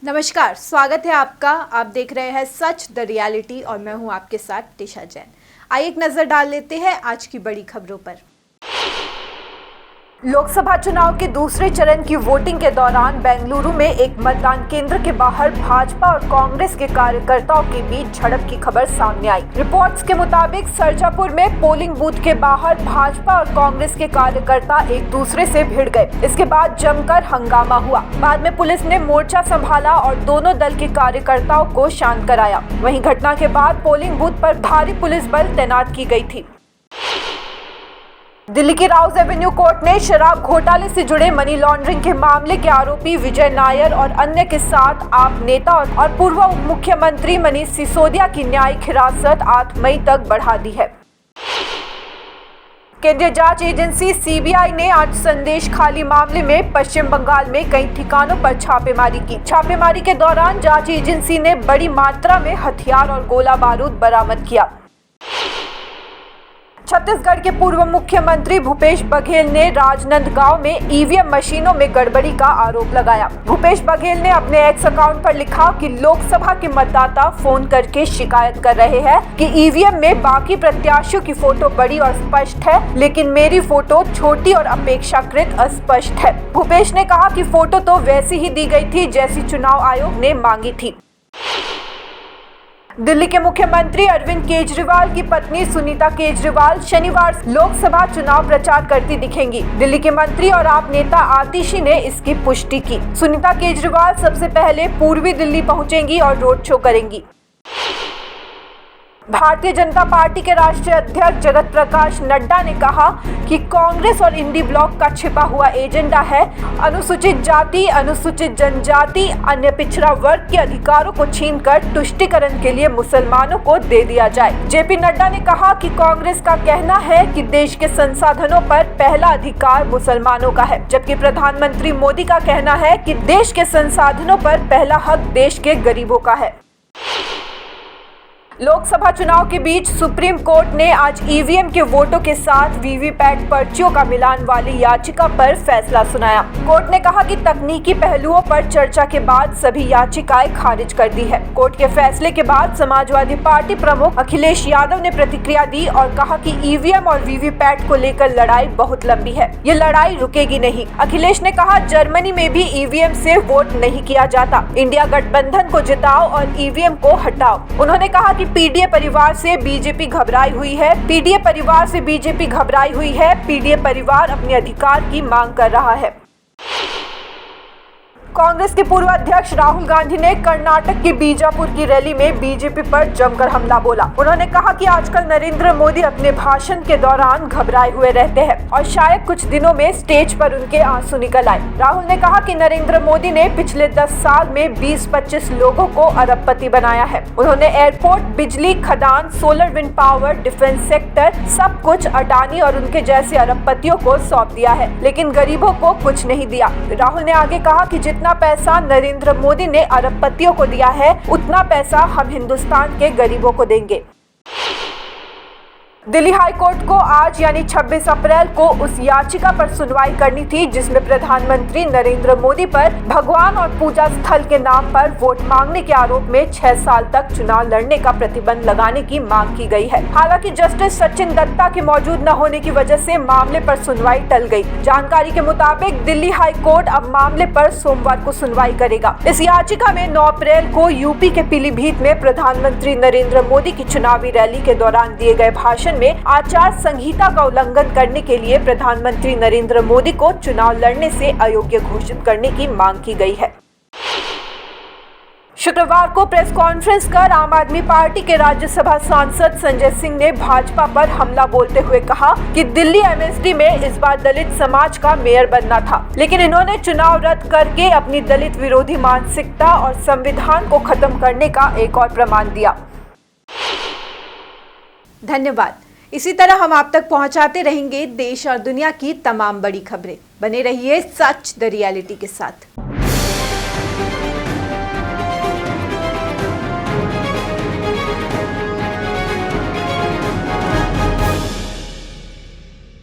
नमस्कार, स्वागत है आपका। आप देख रहे हैं सच द रियलिटी और मैं हूं आपके साथ टिशा जैन। आइए एक नजर डाल लेते हैं आज की बड़ी खबरों पर। लोकसभा चुनाव के दूसरे चरण की वोटिंग के दौरान बेंगलुरु में एक मतदान केंद्र के बाहर भाजपा और कांग्रेस के कार्यकर्ताओं के बीच झड़प की खबर सामने आई। रिपोर्ट्स के मुताबिक सरजापुर में पोलिंग बूथ के बाहर भाजपा और कांग्रेस के कार्यकर्ता एक दूसरे से भिड़ गए। इसके बाद जमकर हंगामा हुआ। बाद में पुलिस ने मोर्चा संभाला और दोनों दल के कार्यकर्ताओं को शांत कराया। वहीं घटना के बाद पोलिंग बूथ पर भारी पुलिस बल तैनात की गई थी। दिल्ली की राउज एवेन्यू कोर्ट ने शराब घोटाले से जुड़े मनी लॉन्ड्रिंग के मामले के आरोपी विजय नायर और अन्य के साथ आप नेता और पूर्व उप मुख्यमंत्री मनीष सिसोदिया की न्यायिक हिरासत 8 मई तक बढ़ा दी है। केंद्रीय जांच एजेंसी सीबीआई ने आज संदेश खाली मामले में पश्चिम बंगाल में कई ठिकानों पर छापेमारी की। छापेमारी के दौरान जांच एजेंसी ने बड़ी मात्रा में हथियार और गोला बारूद बरामद किया। छत्तीसगढ़ के पूर्व मुख्यमंत्री भूपेश बघेल ने राजनांदगांव में ईवीएम मशीनों में गड़बड़ी का आरोप लगाया। भूपेश बघेल ने अपने एक्स अकाउंट पर लिखा कि लोकसभा के मतदाता फोन करके शिकायत कर रहे हैं कि ईवीएम में बाकी प्रत्याशियों की फोटो बड़ी और स्पष्ट है, लेकिन मेरी फोटो छोटी और अपेक्षाकृत अस्पष्ट है। भूपेश ने कहा कि फोटो तो वैसी ही दी गई थी जैसी चुनाव आयोग ने मांगी थी। दिल्ली के मुख्यमंत्री अरविंद केजरीवाल की पत्नी सुनीता केजरीवाल शनिवार लोकसभा चुनाव प्रचार करती दिखेंगी। दिल्ली के मंत्री और आप नेता आतिशी ने इसकी पुष्टि की। सुनीता केजरीवाल सबसे पहले पूर्वी दिल्ली पहुंचेंगी और रोड शो करेंगी। भारतीय जनता पार्टी के राष्ट्रीय अध्यक्ष जगत प्रकाश नड्डा ने कहा कि कांग्रेस और इंडी ब्लॉक का छिपा हुआ एजेंडा है अनुसूचित जाति, अनुसूचित जनजाति, अन्य पिछड़ा वर्ग के अधिकारों को छीनकर तुष्टीकरण के लिए मुसलमानों को दे दिया जाए। जेपी नड्डा ने कहा कि कांग्रेस का कहना है कि देश के संसाधनों पर पहला अधिकार मुसलमानों का है, जबकि प्रधानमंत्री मोदी का कहना है कि देश के संसाधनों पर पहला हक देश के गरीबों का है। लोकसभा चुनाव के बीच सुप्रीम कोर्ट ने आज ईवीएम के वोटों के साथ वीवीपैट पर्चियों का मिलान वाली याचिका पर फैसला सुनाया। कोर्ट ने कहा कि तकनीकी पहलुओं पर चर्चा के बाद सभी याचिकाएं खारिज कर दी है। कोर्ट के फैसले के बाद समाजवादी पार्टी प्रमुख अखिलेश यादव ने प्रतिक्रिया दी और कहा कि ईवीएम और वीवीपैट को लेकर लड़ाई बहुत लंबी है, ये लड़ाई रुकेगी नहीं। अखिलेश ने कहा जर्मनी में भी ईवीएम से वोट नहीं किया जाता, इंडिया गठबंधन को जिताओ और ईवीएम को हटाओ। उन्होंने कहा पीडीए परिवार से बीजेपी घबराई हुई है, पीडीए परिवार से बीजेपी घबराई हुई है, पीडीए परिवार अपने अधिकार की मांग कर रहा है। कांग्रेस के पूर्व अध्यक्ष राहुल गांधी ने कर्नाटक की बीजापुर की रैली में बीजेपी पर जमकर हमला बोला। उन्होंने कहा कि आजकल नरेंद्र मोदी अपने भाषण के दौरान घबराए हुए रहते हैं और शायद कुछ दिनों में स्टेज पर उनके आंसू निकल आए। राहुल ने कहा कि नरेंद्र मोदी ने पिछले 10 साल में 20-25 लोगों को अरबपति बनाया है। उन्होंने एयरपोर्ट, बिजली, खदान, solar wind power, defence sector सब कुछ अडानी और उनके जैसे अरबपतियों को सौंप दिया है, लेकिन गरीबों को कुछ नहीं दिया। राहुल ने आगे कहा कि जितना पैसा नरेंद्र मोदी ने अरबपतियों को दिया है, उतना पैसा हम हिंदुस्तान के गरीबों को देंगे। दिल्ली हाई कोर्ट को आज यानी 26 अप्रैल को उस याचिका पर सुनवाई करनी थी जिसमें प्रधानमंत्री नरेंद्र मोदी पर भगवान और पूजा स्थल के नाम पर वोट मांगने के आरोप में 6 साल तक चुनाव लड़ने का प्रतिबंध लगाने की मांग की गई है। हालांकि जस्टिस सचिन दत्ता के मौजूद न होने की वजह से मामले पर सुनवाई टल गई। जानकारी के मुताबिक दिल्ली हाई कोर्ट अब मामले पर सोमवार को सुनवाई करेगा। इस याचिका में 9 अप्रैल को यूपी के पीलीभीत में प्रधानमंत्री नरेंद्र मोदी की चुनावी रैली के दौरान दिए गए भाषण में आचार संहिता का उल्लंघन करने के लिए प्रधानमंत्री नरेंद्र मोदी को चुनाव लड़ने से अयोग्य घोषित करने की मांग की गई है। शुक्रवार को प्रेस कॉन्फ्रेंस कर आम आदमी पार्टी के राज्यसभा सांसद संजय सिंह ने भाजपा पर हमला बोलते हुए कहा कि दिल्ली एमएसडी में इस बार दलित समाज का मेयर बनना था, लेकिन इन्होंने चुनाव रद्द करके अपनी दलित विरोधी मानसिकता और संविधान को खत्म करने का एक और प्रमाण दिया। धन्यवाद। इसी तरह हम आप तक पहुंचाते रहेंगे देश और दुनिया की तमाम बड़ी खबरें। बने रहिए सच द रियलिटी के साथ।